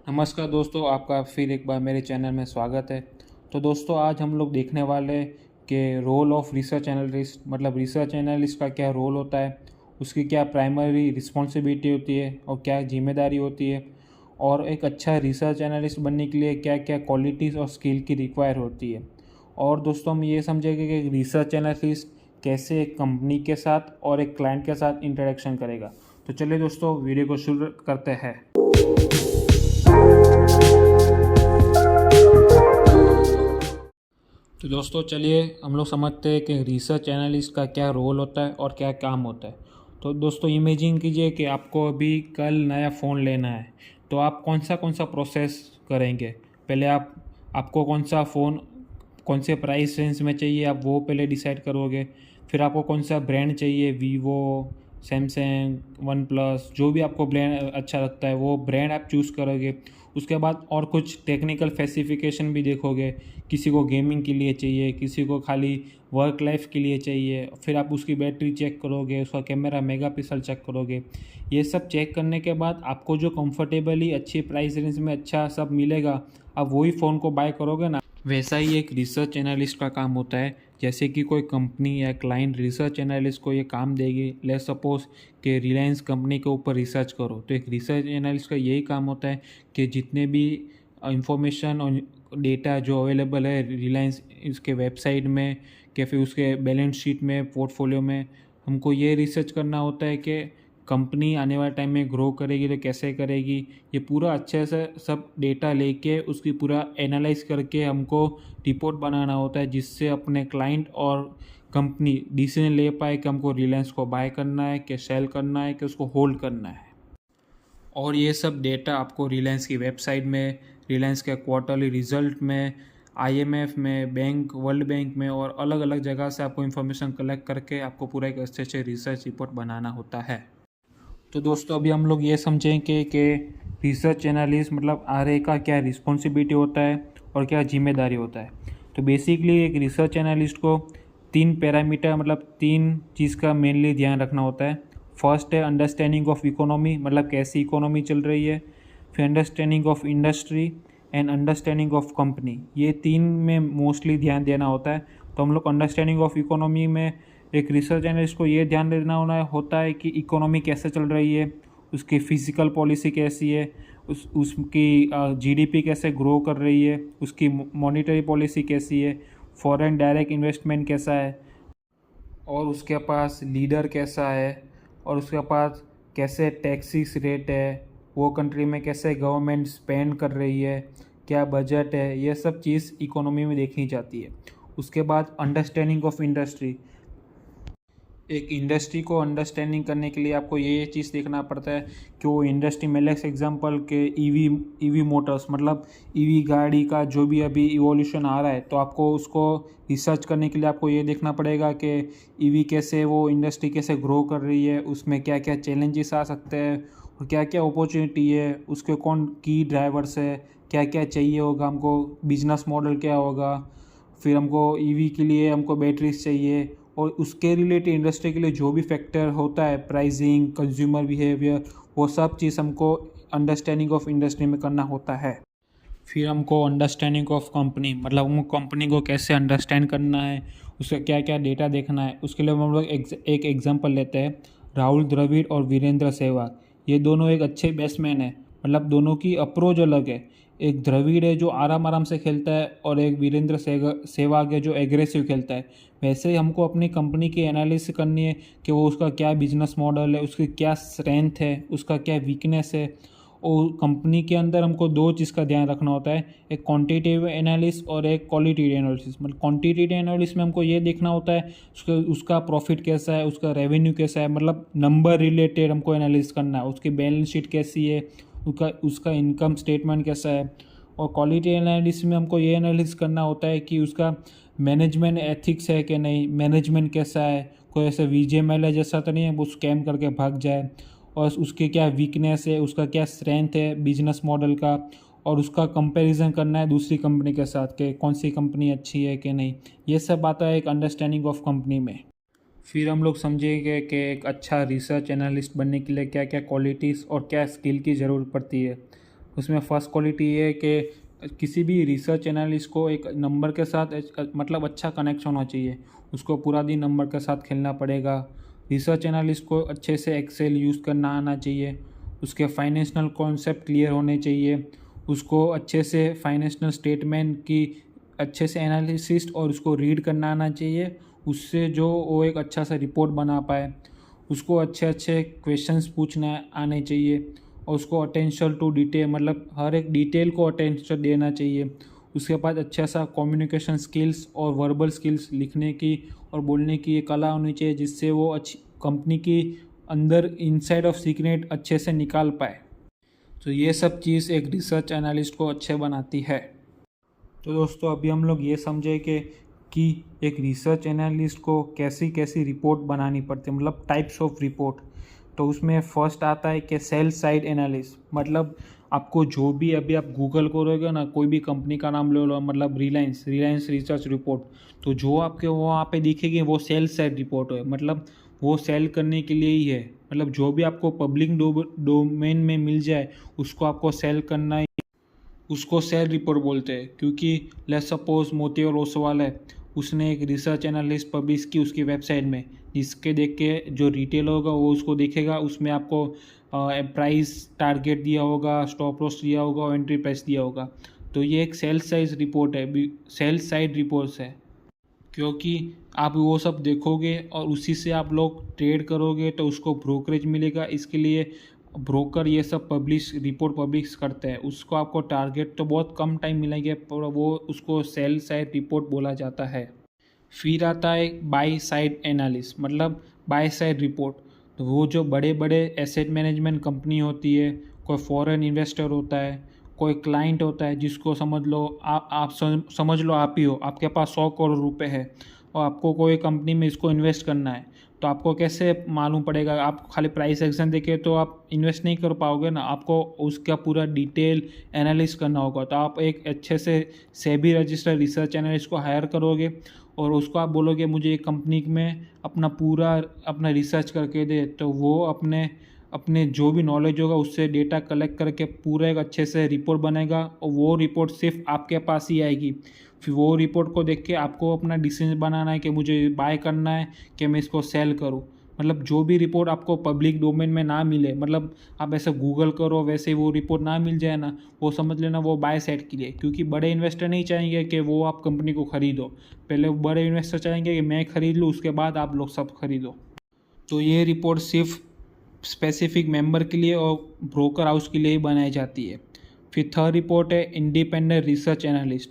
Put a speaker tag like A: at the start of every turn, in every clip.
A: नमस्कार दोस्तों, आपका फिर एक बार मेरे चैनल में स्वागत है। तो दोस्तों, आज हम लोग देखने वाले हैं कि रोल ऑफ रिसर्च एनालिस्ट मतलब रिसर्च एनालिस्ट का क्या रोल होता है, उसकी क्या प्राइमरी रिस्पॉन्सिबिलिटी होती है और क्या जिम्मेदारी होती है, और एक अच्छा रिसर्च एनालिस्ट बनने के लिए क्या क्या क्वालिटीज़ और स्किल की रिक्वायर होती है। और दोस्तों, हम ये समझेंगे कि रिसर्च एनालिस्ट कैसे एक कंपनी के साथ और एक क्लाइंट के साथ इंटरेक्शन करेगा। तो चलिए दोस्तों, वीडियो को शुरू करते हैं। तो दोस्तों, चलिए हम लोग समझते हैं कि रिसर्च एनालिस्ट का क्या रोल होता है और क्या काम होता है। तो दोस्तों, इमेजिन कीजिए कि आपको अभी कल नया फ़ोन लेना है। तो आप कौन सा प्रोसेस करेंगे? पहले आपको कौन से प्राइस रेंज में चाहिए, आप वो पहले डिसाइड करोगे। फिर आपको कौन सा ब्रांड चाहिए, वीवो, सैमसंग, वन प्लस, जो भी आपको ब्रांड अच्छा लगता है वो ब्रांड आप चूज़ करोगे। उसके बाद और कुछ टेक्निकल स्पेसिफिकेशन भी देखोगे। किसी को गेमिंग के लिए चाहिए, किसी को खाली वर्क लाइफ के लिए चाहिए। फिर आप उसकी बैटरी चेक करोगे, उसका कैमरा मेगापिक्सल चेक करोगे। ये सब चेक करने के बाद आपको जो कंफर्टेबली अच्छी प्राइस रेंज में अच्छा सब मिलेगा, आप वही फ़ोन को बाय करोगे ना। वैसा ही एक रिसर्च एनालिस्ट का काम होता है। जैसे कि कोई कंपनी या क्लाइंट रिसर्च एनालिस्ट को ये काम देगी, लेट्स सपोज कि रिलायंस कंपनी के ऊपर रिसर्च करो, तो एक रिसर्च एनालिस्ट का यही काम होता है कि जितने भी इंफॉर्मेशन और डेटा जो अवेलेबल है रिलायंस इसके वेबसाइट में या फिर उसके बैलेंस शीट में, पोर्टफोलियो में, हमको ये रिसर्च करना होता है कि कंपनी आने वाले टाइम में ग्रो करेगी तो कैसे करेगी। ये पूरा अच्छे से सब डेटा लेके उसकी पूरा एनालाइज करके हमको रिपोर्ट बनाना होता है, जिससे अपने क्लाइंट और कंपनी डिसीजन ले पाए कि हमको रिलायंस को बाय करना है, कि सेल करना है, कि उसको होल्ड करना है। और ये सब डेटा आपको रिलायंस की वेबसाइट में, रिलायंस के क्वार्टरली रिजल्ट में, आईएमएफ में, बैंक, वर्ल्ड बैंक में और अलग अलग जगह से आपको इन्फॉर्मेशन कलेक्ट करके आपको पूरा एक अच्छे से रिसर्च रिपोर्ट बनाना होता है। तो दोस्तों, अभी हम लोग ये समझेंगे कि रिसर्च एनालिस्ट मतलब आरए का क्या रिस्पॉन्सिबिलिटी होता है और क्या जिम्मेदारी होता है। तो बेसिकली एक रिसर्च एनालिस्ट को तीन पैरामीटर मतलब तीन चीज़ का मेनली ध्यान रखना होता है। फर्स्ट है अंडरस्टैंडिंग ऑफ इकोनॉमी, मतलब कैसी इकोनॉमी चल रही है। फिर understanding of industry and understanding of company, ये तीन में मोस्टली ध्यान देना होता है। तो हम लोग अंडरस्टैंडिंग ऑफ इकोनॉमी में एक रिसर्च एनालिस्ट को ये ध्यान देना होता है कि इकोनॉमी कैसे चल रही है, उसकी फिजिकल पॉलिसी कैसी है, उसकी जीडीपी कैसे ग्रो कर रही है, उसकी मॉनेटरी पॉलिसी कैसी है, फॉरेन डायरेक्ट इन्वेस्टमेंट कैसा है, और उसके पास लीडर कैसा है, और उसके पास कैसे टैक्सेस रेट है, वो कंट्री में कैसे गवर्नमेंट स्पेंड कर रही है, क्या बजट है, ये सब चीज़ इकोनॉमी में देखनी जाती है। उसके बाद अंडरस्टैंडिंग ऑफ इंडस्ट्री, एक इंडस्ट्री को अंडरस्टैंडिंग करने के लिए आपको ये चीज़ देखना पड़ता है कि वो इंडस्ट्री में, लेट्स एग्जांपल के ईवी मोटर्स मतलब ईवी गाड़ी का जो भी अभी इवोल्यूशन आ रहा है, तो आपको उसको रिसर्च करने के लिए आपको ये देखना पड़ेगा कि ईवी कैसे, वो इंडस्ट्री कैसे ग्रो कर रही है, उसमें क्या क्या चैलेंजेस आ सकते हैं और क्या क्या अपॉर्चुनिटी है, उसके कौन की ड्राइवर्स है, क्या क्या चाहिए होगा हमको, बिजनेस मॉडल क्या होगा। फिर हमको ईवी के लिए हमको बैटरीज चाहिए, और उसके रिलेटेड इंडस्ट्री के लिए जो भी फैक्टर होता है, प्राइसिंग, कंज्यूमर बिहेवियर, वो सब चीज़ हमको अंडरस्टैंडिंग ऑफ इंडस्ट्री में करना होता है। फिर हमको अंडरस्टैंडिंग ऑफ कंपनी मतलब हमको कंपनी को कैसे अंडरस्टैंड करना है, उसका क्या क्या डेटा देखना है। उसके लिए हम लोग एक एग्जांपल लेते हैं, राहुल द्रविड़ और वीरेंद्र सहवाग। ये दोनों एक अच्छे बैट्समैन हैं, मतलब दोनों की अप्रोच अलग है। एक द्रविड़ है जो आराम आराम से खेलता है, और एक वीरेंद्र सहवाग है जो एग्रेसिव खेलता है। वैसे ही हमको अपनी कंपनी की एनालिसिस करनी है कि वो उसका क्या बिजनेस मॉडल है, उसकी क्या स्ट्रेंथ है, उसका क्या वीकनेस है। और कंपनी के अंदर हमको दो चीज़ का ध्यान रखना होता है, एक क्वांटिटेटिव एनालिसिस और एक क्वालिटेटिव एनालिसिस। मतलब क्वांटिटेटिव एनालिसिस में हमको ये देखना होता है उसका प्रॉफिट कैसा है, उसका रेवेन्यू कैसा है, मतलब नंबर रिलेटेड हमको एनालिसिस करना है। उसकी बैलेंस शीट कैसी है, उसका उसका इनकम स्टेटमेंट कैसा है। और क्वालिटी एनालिसिस में हमको ये एनालिसिस करना होता है कि उसका मैनेजमेंट एथिक्स है कि नहीं, मैनेजमेंट कैसा है, कोई ऐसा वीजेएमएल है जैसा तो नहीं है वो स्कैम करके भाग जाए, और उसके क्या वीकनेस है, उसका क्या स्ट्रेंथ है बिजनेस मॉडल का, और उसका कंपैरिजन करना है दूसरी कंपनी के साथ कि कौन सी कंपनी अच्छी है कि नहीं। ये सब आता है एक अंडरस्टैंडिंग ऑफ कंपनी में। फिर हम लोग समझेंगे कि एक अच्छा रिसर्च एनालिस्ट बनने के लिए क्या क्या क्वालिटीज़ और क्या स्किल की ज़रूरत पड़ती है। उसमें फ़र्स्ट क्वालिटी ये है कि किसी भी रिसर्च एनालिस्ट को एक नंबर के साथ मतलब अच्छा कनेक्शन होना चाहिए। उसको पूरा दिन नंबर के साथ खेलना पड़ेगा। रिसर्च एनालिस्ट को अच्छे से एक्सेल यूज़ करना आना चाहिए। उसके फाइनेंशियल कॉन्सेप्ट क्लियर होने चाहिए। उसको अच्छे से फाइनेंशियल स्टेटमेंट की अच्छे से एनालिसिस और उसको रीड करना आना चाहिए। उससे जो वो एक अच्छा सा रिपोर्ट बना पाए। उसको अच्छे अच्छे क्वेश्चंस पूछना आने चाहिए और उसको अटेंशन टू डिटेल मतलब हर एक डिटेल को अटेंशन देना चाहिए। उसके बाद अच्छा सा कम्युनिकेशन स्किल्स और वर्बल स्किल्स लिखने की और बोलने की ये कला होनी चाहिए, जिससे वो अच्छी कंपनी की अंदर इनसाइड ऑफ सीक्रेट अच्छे से निकाल पाए। तो ये सब चीज़ एक रिसर्च एनालिस्ट को अच्छे बनाती है। तो दोस्तों अभी हम लोग ये समझे कि एक रिसर्च एनालिस्ट को कैसी कैसी रिपोर्ट बनानी पड़ती है, मतलब टाइप्स ऑफ रिपोर्ट। तो उसमें फर्स्ट आता है कि सेल साइड एनालिस्ट, मतलब आपको जो भी अभी आप गूगल करोगे ना, कोई भी कंपनी का नाम ले लो, मतलब रिलायंस रिसर्च रिपोर्ट, तो जो आपके वहाँ पे दिखेगी वो सेल साइड रिपोर्ट है। मतलब वो सेल करने के लिए ही है। मतलब जो भी आपको पब्लिक डोमेन में मिल जाए उसको आपको सेल करना, उसको सेल रिपोर्ट बोलते हैं। क्योंकि लेट्स सपोज मोती और ओसवाल है, उसने एक रिसर्च एनालिस्ट पब्लिश की उसकी वेबसाइट में, जिसके देख के जो रिटेल होगा वो उसको देखेगा। उसमें आपको प्राइस टारगेट दिया होगा, स्टॉप लॉस दिया होगा और एंट्री प्राइस दिया होगा। तो ये एक सेल साइज रिपोर्ट है, सेल साइड रिपोर्ट्स है। क्योंकि आप वो सब देखोगे और उसी से आप लोग ट्रेड करोगे तो उसको ब्रोकरेज मिलेगा। इसके लिए ब्रोकर ये सब रिपोर्ट पब्लिश करते हैं। उसको आपको टारगेट तो बहुत कम टाइम मिलेंगे, पर वो उसको सेल साइड रिपोर्ट बोला जाता है। फिर आता है बाई साइड एनालिस्ट, मतलब बाई साइड रिपोर्ट। तो वो जो बड़े बड़े एसेट मैनेजमेंट कंपनी होती है, कोई फॉरेन इन्वेस्टर होता है, कोई क्लाइंट होता है, जिसको समझ लो आप समझ लो आप ही हो, आपके पास 100 करोड़ रुपए है और आपको कोई कंपनी में इसको इन्वेस्ट करना है। तो आपको कैसे मालूम पड़ेगा? आप खाली प्राइस एक्शन देखे तो आप इन्वेस्ट नहीं कर पाओगे ना, आपको उसका पूरा डिटेल एनालिस करना होगा। तो आप एक अच्छे से सेबी रजिस्टर्ड रिसर्च एनालिस्ट को हायर करोगे और उसको आप बोलोगे मुझे एक कंपनी में अपना रिसर्च करके दे, तो वो अपने अपने जो भी नॉलेज होगा उससे डेटा कलेक्ट करके पूरा एक अच्छे से रिपोर्ट बनेगा और वो रिपोर्ट सिर्फ आपके पास ही आएगी। फिर वो रिपोर्ट को देख के आपको अपना डिसीजन बनाना है कि मुझे बाय करना है कि मैं इसको सेल करूं। मतलब जो भी रिपोर्ट आपको पब्लिक डोमेन में ना मिले, मतलब आप ऐसे गूगल करो वैसे वो रिपोर्ट ना मिल जाए ना, वो समझ लेना वो बाय साइड के लिए। क्योंकि बड़े इन्वेस्टर नहीं चाहेंगे कि वो आप कंपनी को खरीदो, पहले बड़े इन्वेस्टर चाहेंगे कि मैं खरीद लूँ, उसके बाद आप लोग सब खरीदो। तो ये रिपोर्ट सिर्फ स्पेसिफिक मेंबर के लिए और ब्रोकर हाउस के लिए ही बनाई जाती है। फिर थर्ड रिपोर्ट है independent research analyst.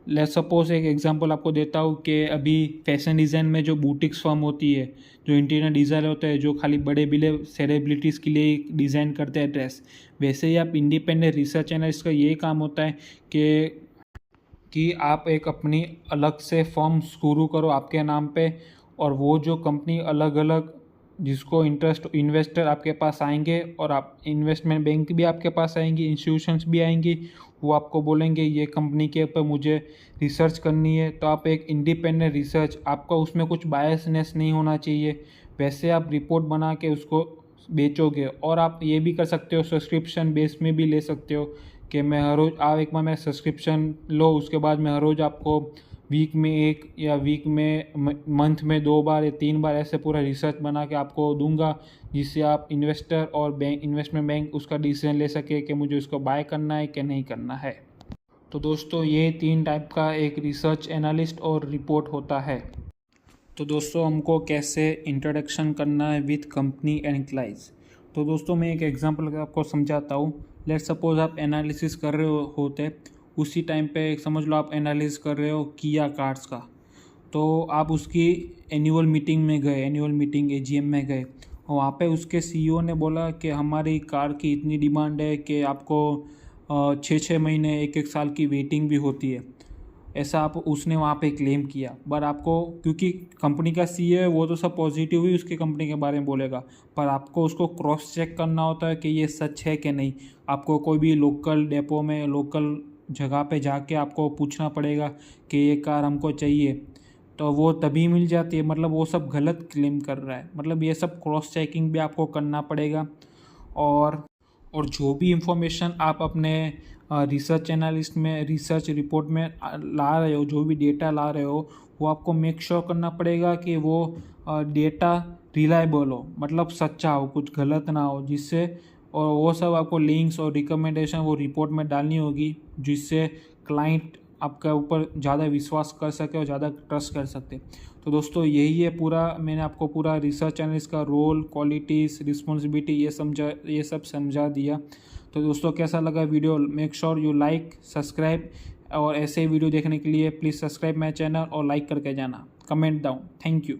A: Let's suppose एक एग्जांपल आपको देता हूँ कि अभी फैशन डिज़ाइन में जो बुटीक्स फर्म होती है, जो इंटीरियर डिज़ाइनर होते हैं, जो खाली बड़े बड़े सेलिब्रिटीज़ के लिए डिज़ाइन करते हैं ड्रेस, वैसे ही आप इंडिपेंडेंट रिसर्च एनालिस्ट का ये काम होता है कि आप एक अपनी अलग से फर्म शुरू करो आपके नाम पे, और वो जो कंपनी अलग अलग जिसको इंटरेस्ट इन्वेस्टर आपके पास आएंगे और आप इन्वेस्टमेंट बैंक भी आपके पास आएंगी, इंस्टीट्यूशंस भी आएंगी, वो आपको बोलेंगे ये कंपनी के ऊपर मुझे रिसर्च करनी है। तो आप एक इंडिपेंडेंट रिसर्च, आपका उसमें कुछ बायसनेस नहीं होना चाहिए, वैसे आप रिपोर्ट बना के उसको बेचोगे। और आप ये भी कर सकते हो, सब्सक्रिप्शन बेस में भी ले सकते हो कि मैं हर रोज़ आप एक बार मैं सब्सक्रिप्शन लो, उसके बाद मैं हर रोज़ आपको वीक में एक या वीक में मंथ में 2 बार या 3 बार ऐसे पूरा रिसर्च बना के आपको दूंगा, जिससे आप इन्वेस्टर और इन्वेस्टमेंट बैंक उसका डिसीजन ले सके कि मुझे उसको बाय करना है कि नहीं करना है। तो दोस्तों ये 3 टाइप का एक रिसर्च एनालिस्ट और रिपोर्ट होता है। तो दोस्तों हमको कैसे इंट्रोडक्शन करना है विथ कंपनी एंड क्लाइंट्स। तो दोस्तों मैं एक एग्जांपल आपको समझाता हूँ। लेट्स सपोज आप एनालिसिस कर रहे होते, उसी टाइम पे समझ लो आप एनालिसिस कर रहे हो किया कार्स का। तो आप उसकी एनुअल मीटिंग में गए, एनुअल मीटिंग एजीएम में गए, और वहाँ पे उसके सीईओ ने बोला कि हमारी कार की इतनी डिमांड है कि आपको 6-6 महीने 1-1 साल की वेटिंग भी होती है। ऐसा आप उसने वहाँ पे क्लेम किया। पर आपको, क्योंकि कंपनी का सीईओ है, वो तो सब पॉजिटिव ही उसकी कंपनी के बारे में बोलेगा, पर आपको उसको क्रॉस चेक करना होता है कि ये सच है कि नहीं। आपको कोई भी लोकल डेपो में, लोकल जगह पे जाके आपको पूछना पड़ेगा कि ये कार हमको चाहिए, तो वो तभी मिल जाती है। मतलब वो सब गलत क्लेम कर रहा है, मतलब ये सब क्रॉस चेकिंग भी आपको करना पड़ेगा। और और जो भी इंफॉर्मेशन आप अपने रिसर्च एनालिस्ट में रिसर्च रिपोर्ट में ला रहे हो, जो भी डेटा ला रहे हो, वो आपको मेक श्योर करना पड़ेगा कि वो डेटा रिलायबल हो, मतलब सच्चा हो, कुछ गलत ना हो, जिससे और वो सब आपको लिंक्स और रिकमेंडेशन वो रिपोर्ट में डालनी होगी, जिससे क्लाइंट आपके ऊपर ज़्यादा विश्वास कर सके और ज़्यादा ट्रस्ट कर सकते। तो दोस्तों यही है पूरा, मैंने आपको पूरा रिसर्च एनालिस्ट का रोल, क्वालिटीज़, रिस्पॉन्सिबिलिटी ये सब समझा दिया। तो दोस्तों कैसा लगा video? Make sure you like, subscribe, और ऐसे ही वीडियो देखने के लिए प्लीज़ सब्सक्राइब माई चैनल और लाइक करके जाना, कमेंट डाउन। Thank you.